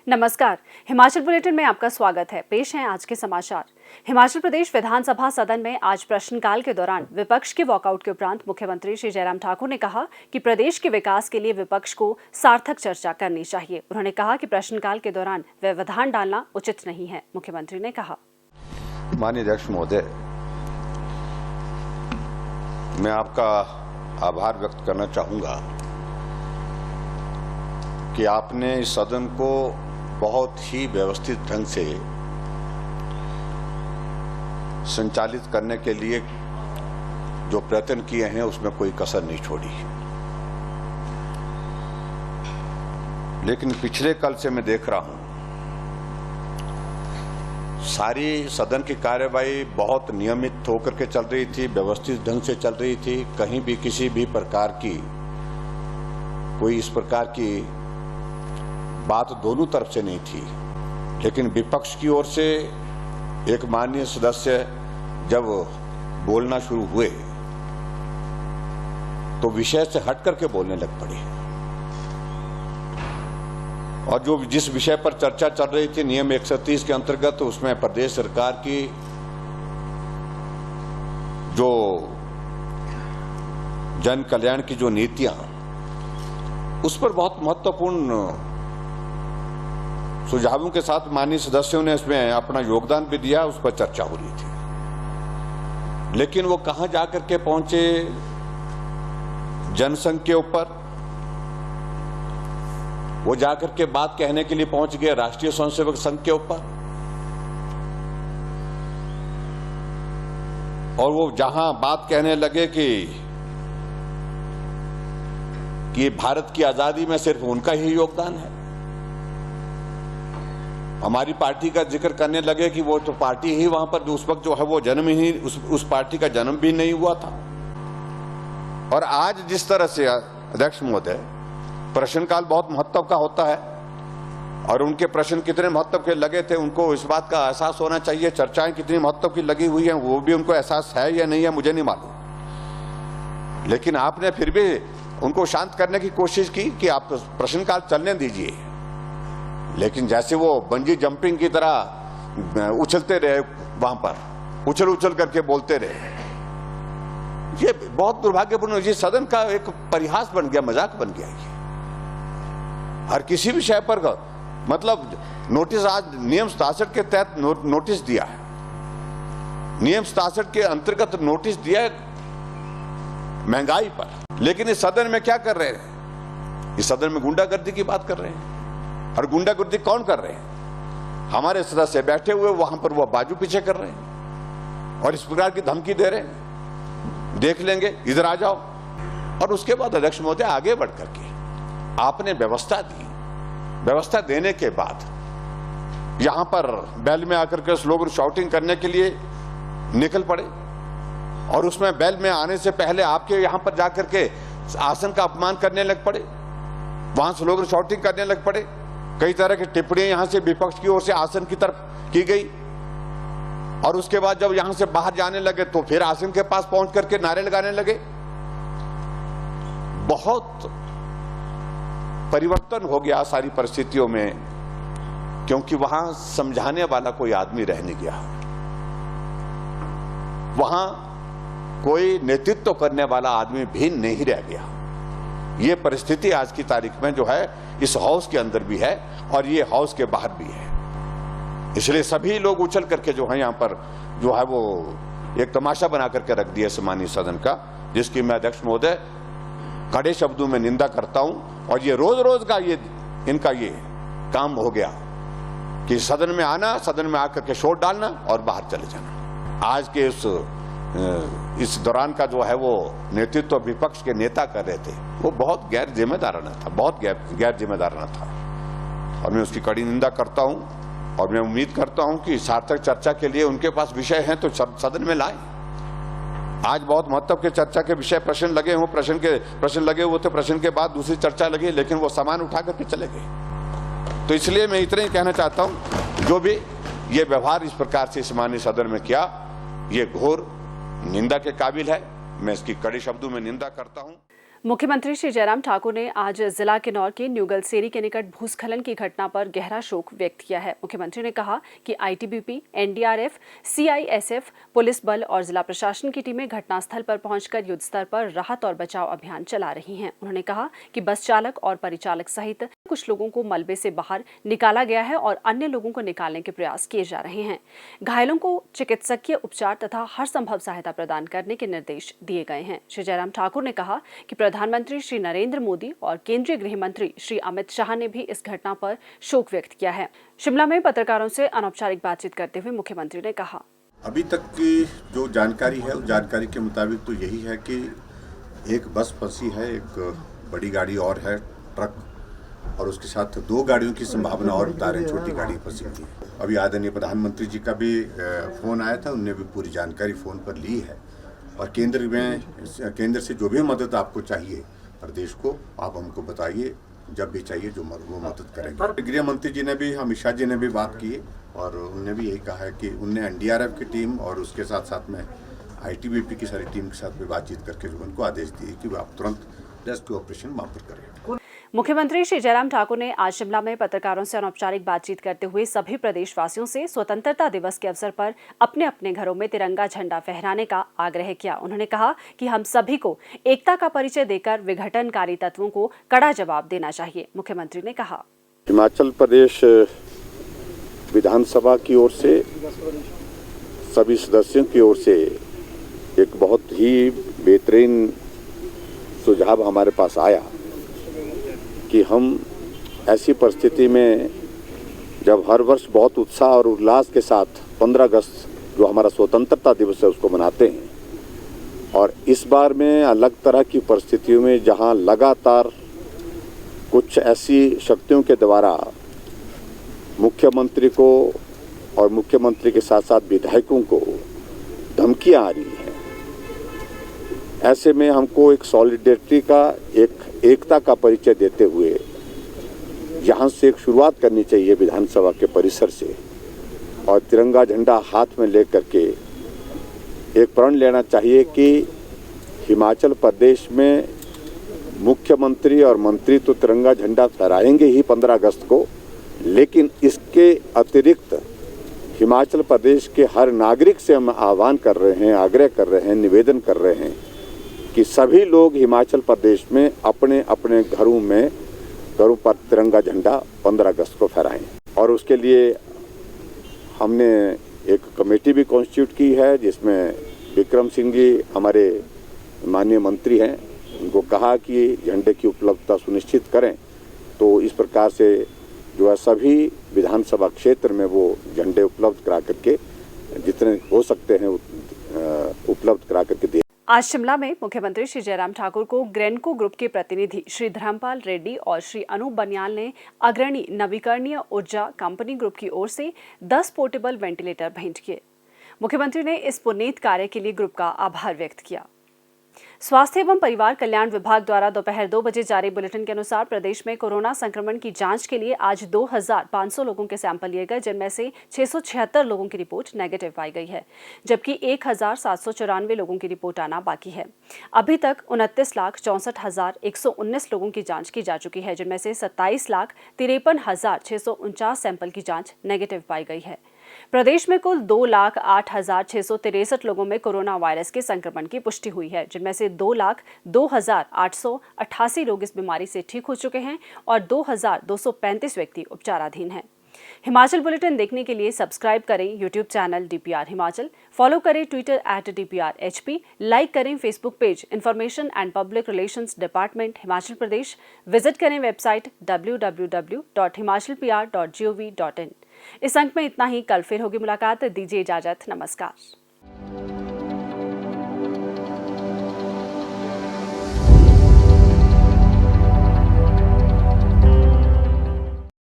नमस्कार, हिमाचल बुलेटिन में आपका स्वागत है। पेश हैं आज के समाचार। हिमाचल प्रदेश विधानसभा सदन में आज प्रश्नकाल के दौरान विपक्ष के वॉकआउट के उपरांत मुख्यमंत्री श्री जयराम ठाकुर ने कहा कि प्रदेश के विकास के लिए विपक्ष को सार्थक चर्चा करनी चाहिए। उन्होंने कहा कि प्रश्नकाल के दौरान व्यवधान डालना उचित नहीं है। मुख्यमंत्री ने कहा, माननीय अध्यक्ष महोदय, मैं आपका आभार व्यक्त करना चाहूंगा कि आपने इस सदन को बहुत ही व्यवस्थित ढंग से संचालित करने के लिए जो प्रयत्न किए हैं उसमें कोई कसर नहीं छोड़ी। लेकिन पिछले कल से मैं देख रहा हूं सारी सदन की कार्यवाही बहुत नियमित होकर के चल रही थी, व्यवस्थित ढंग से चल रही थी। कहीं भी किसी भी प्रकार की कोई इस प्रकार की बात दोनों तरफ से नहीं थी। लेकिन विपक्ष की ओर से एक माननीय सदस्य जब बोलना शुरू हुए तो विषय से हट करके बोलने लग पड़े और जो जिस विषय पर चर्चा चल रही थी नियम 130 के अंतर्गत, उसमें प्रदेश सरकार की जो जन कल्याण की जो नीतियां, उस पर बहुत महत्वपूर्ण सुझावों के साथ माननीय सदस्यों ने इसमें अपना योगदान भी दिया। उस पर चर्चा हो रही थी, लेकिन वो कहां जाकर के पहुंचे? जनसंघ के ऊपर वो जाकर के बात कहने के लिए पहुंच गए राष्ट्रीय स्वयंसेवक संघ के ऊपर, और वो जहां बात कहने लगे कि भारत की आजादी में सिर्फ उनका ही योगदान है। हमारी पार्टी का जिक्र करने लगे कि वो तो पार्टी ही वहां पर उस वक्त जो है वो जन्म ही उस पार्टी का जन्म भी नहीं हुआ था। और आज जिस तरह से अध्यक्ष महोदय प्रश्नकाल बहुत महत्व का होता है और उनके प्रश्न कितने महत्व के लगे थे उनको इस बात का एहसास होना चाहिए। चर्चाएं कितनी महत्व की लगी हुई हैं वो भी उनको एहसास है या नहीं है मुझे नहीं मालूम, लेकिन आपने फिर भी उनको शांत करने की कोशिश की कि आप प्रश्नकाल चलने दीजिए। लेकिन जैसे वो बंजी जंपिंग की तरह उछलते रहे, वहां पर उछल उछल करके बोलते रहे, ये बहुत दुर्भाग्यपूर्ण। ये सदन का एक परिहास बन गया, मजाक बन गया। ये हर किसी विषय पर मतलब नोटिस, आज नियम 67 के तहत नोटिस दिया है, नियम 67 के अंतर्गत नोटिस दिया है महंगाई पर, लेकिन इस सदन में क्या कर रहे हैं? इस सदन में गुंडागर्दी की बात कर रहे हैं। और गुंडागर्दी कौन कर रहे हैं? हमारे सदस्य बैठे हुए वहां पर वो बाजू पीछे कर रहे हैं और इस प्रकार की धमकी दे रहे हैं, देख लेंगे, इधर आ जाओ। और उसके बाद अध्यक्ष महोदय आगे बढ़ करके आपने व्यवस्था दी। व्यवस्था देने के बाद यहां पर बैल में आकर के स्लोगन शाउटिंग करने के लिए निकल पड़े और उसमें बैल में आने से पहले आपके यहां पर जाकर के आसन का अपमान करने लग पड़े, वहां स्लोगन शाउटिंग करने लग पड़े। कई तरह की टिप्पणियां यहां से विपक्ष की ओर से आसन की तरफ की गई और उसके बाद जब यहां से बाहर जाने लगे तो फिर आसन के पास पहुंच करके नारे लगाने लगे। बहुत परिवर्तन हो गया सारी परिस्थितियों में, क्योंकि वहां समझाने वाला कोई आदमी रह नहीं गया, वहां कोई नेतृत्व करने वाला आदमी भी नहीं रह गया। ये परिस्थिति आज की तारीख में जो है इस हाउस के अंदर भी है और ये हाउस के बाहर भी है। इसलिए सभी लोग उछल करके जो है यहाँ पर जो है वो एक तमाशा बना करके रख दिया सम्मानीय सदन का, जिसकी मैं अध्यक्ष महोदय कड़े शब्दों में निंदा करता हूं। और ये रोज रोज का ये इनका ये काम हो गया कि सदन में आना, सदन में आकर के शोर डालना और बाहर चले जाना। आज के इस दौरान का जो है वो नेतृत्व विपक्ष के नेता कर रहे थे वो बहुत गैर जिम्मेदाराना था, बहुत गैर जिम्मेदाराना था और मैं उसकी कड़ी निंदा करता हूं। और मैं उम्मीद करता हूं कि सार्थक चर्चा के लिए उनके पास विषय हैं तो सदन में लाएं। आज बहुत महत्व के चर्चा के विषय प्रश्न लगे हों, प्रश्न लगे हुए थे, प्रश्न के बाद दूसरी चर्चा लगी, लेकिन वो सामान उठा करके चले गए। तो इसलिए मैं इतना ही कहना चाहता हूं, जो भी ये व्यवहार इस प्रकार से सम्मानीय सदन में किया, ये घोर निंदा के काबिल है। मैं इसकी कड़े शब्दों में निंदा करता हूं। मुख्यमंत्री श्री जयराम ठाकुर ने आज जिला किन्नौर के न्यूगलसेरी के निकट भूस्खलन की घटना पर गहरा शोक व्यक्त किया है। मुख्यमंत्री ने कहा कि आईटीबीपी, एनडीआरएफ, सीआईएसएफ, पुलिस बल और जिला प्रशासन की टीमें घटनास्थल पर पहुंचकर युद्ध स्तर पर राहत और बचाव अभियान चला रही हैं। उन्होंने कहा कि बस चालक और परिचालक सहित कुछ लोगों को मलबे से बाहर निकाला गया है और अन्य लोगों को निकालने के प्रयास किए जा रहे हैं। घायलों को चिकित्सकीय उपचार तथा हर संभव सहायता प्रदान करने के निर्देश दिए गए हैं। श्री जयराम ठाकुर ने कहा कि प्रधानमंत्री श्री नरेंद्र मोदी और केंद्रीय गृह मंत्री श्री अमित शाह ने भी इस घटना पर शोक व्यक्त किया है। शिमला में पत्रकारों से अनौपचारिक बातचीत करते हुए मुख्यमंत्री ने कहा, अभी तक की जो जानकारी है, उस जानकारी के मुताबिक तो यही है कि एक बस फंसी है, एक बड़ी गाड़ी और है, ट्रक, और उसके साथ 2 गाड़ियों की संभावना और बता रहे हैं, छोटी गाड़ी फंसी हुई है। अभी आदरणीय प्रधानमंत्री जी का भी फ़ोन आया था, उनने भी पूरी जानकारी फ़ोन पर ली है और केंद्र से जो भी मदद आपको चाहिए प्रदेश को, आप हमको बताइए, जब भी चाहिए जो वो मदद करेंगे। गृह मंत्री जी ने भी, अमित शाह जी ने भी बात की और उन्होंने भी यही कहा है कि उनने एनडीआरएफ की टीम और उसके साथ साथ में आईटीबीपी की सारी टीम के साथ भी बातचीत करके जो उनको आदेश दिए कि वो आप तुरंत रेस्क्यू ऑपरेशन वहाँ पर करें। मुख्यमंत्री श्री जयराम ठाकुर ने आज शिमला में पत्रकारों से अनौपचारिक बातचीत करते हुए सभी प्रदेशवासियों से स्वतंत्रता दिवस के अवसर पर अपने अपने घरों में तिरंगा झंडा फहराने का आग्रह किया। उन्होंने कहा कि हम सभी को एकता का परिचय देकर विघटनकारी तत्वों को कड़ा जवाब देना चाहिए। मुख्यमंत्री ने कहा, हिमाचल प्रदेश विधानसभा की ओर से सभी सदस्यों की ओर से एक बहुत ही बेहतरीन सुझाव हमारे पास आया कि हम ऐसी परिस्थिति में जब हर वर्ष बहुत उत्साह और उल्लास के साथ 15 अगस्त जो हमारा स्वतंत्रता दिवस है उसको मनाते हैं, और इस बार में अलग तरह की परिस्थितियों में जहां लगातार कुछ ऐसी शक्तियों के द्वारा मुख्यमंत्री को और मुख्यमंत्री के साथ साथ विधायकों को धमकियां आ रही हैं, ऐसे में हमको एक सॉलिडेरिटी का, एकता का परिचय देते हुए यहाँ से एक शुरुआत करनी चाहिए विधानसभा के परिसर से, और तिरंगा झंडा हाथ में लेकर के एक प्रण लेना चाहिए कि हिमाचल प्रदेश में मुख्यमंत्री और मंत्री तो तिरंगा झंडा फहराएंगे ही 15 अगस्त को, लेकिन इसके अतिरिक्त हिमाचल प्रदेश के हर नागरिक से हम आह्वान कर रहे हैं, आग्रह कर रहे हैं, निवेदन कर रहे हैं कि सभी लोग हिमाचल प्रदेश में अपने अपने घरों पर तिरंगा झंडा 15 अगस्त को फहराएं। और उसके लिए हमने एक कमेटी भी कॉन्स्टिट्यूट की है जिसमें विक्रम सिंह जी हमारे माननीय मंत्री हैं, उनको कहा कि झंडे की उपलब्धता सुनिश्चित करें। तो इस प्रकार से जो है सभी विधानसभा क्षेत्र में वो झंडे उपलब्ध करा करके जितने हो सकते हैं उपलब्ध करा करके दे। आज शिमला में मुख्यमंत्री श्री जयराम ठाकुर को ग्रेनको ग्रुप के प्रतिनिधि श्री धर्मपाल रेड्डी और श्री अनूप बनियाल ने अग्रणी नवीकरणीय ऊर्जा कंपनी ग्रुप की ओर से 10 पोर्टेबल वेंटिलेटर भेंट किए। मुख्यमंत्री ने इस पुनीत कार्य के लिए ग्रुप का आभार व्यक्त किया। स्वास्थ्य एवं परिवार कल्याण विभाग द्वारा दोपहर 2 बजे जारी बुलेटिन के अनुसार प्रदेश में कोरोना संक्रमण की जांच के लिए आज 2500 लोगों के सैंपल लिए गए, जिनमें से 676 लोगों की रिपोर्ट नेगेटिव पाई गई है, जबकि 1794 लोगों की रिपोर्ट आना बाकी है। अभी तक 29,64,119 लोगों की जांच की जा चुकी है, जिनमें से 27,53,649 सैंपल की जांच नेगेटिव पाई गई है। प्रदेश में कुल 2,08,663 लोगों में कोरोना वायरस के संक्रमण की पुष्टि हुई है, जिनमें से 2,02,888 लोग इस बीमारी से ठीक हो चुके हैं और 2,235 व्यक्ति उपचाराधीन हैं। हिमाचल बुलेटिन देखने के लिए सब्सक्राइब करें YouTube channel DPR Himachal, follow करें ट्विटर @DPRHP, लाइक करें Facebook page information and public relations department Himachal Pradesh, visit करें वेबसाइट www.himachalpr.gov.in। इस अंक में इतना ही। कल फिर होगी मुलाकात। दीजिए इजाजत। नमस्कार।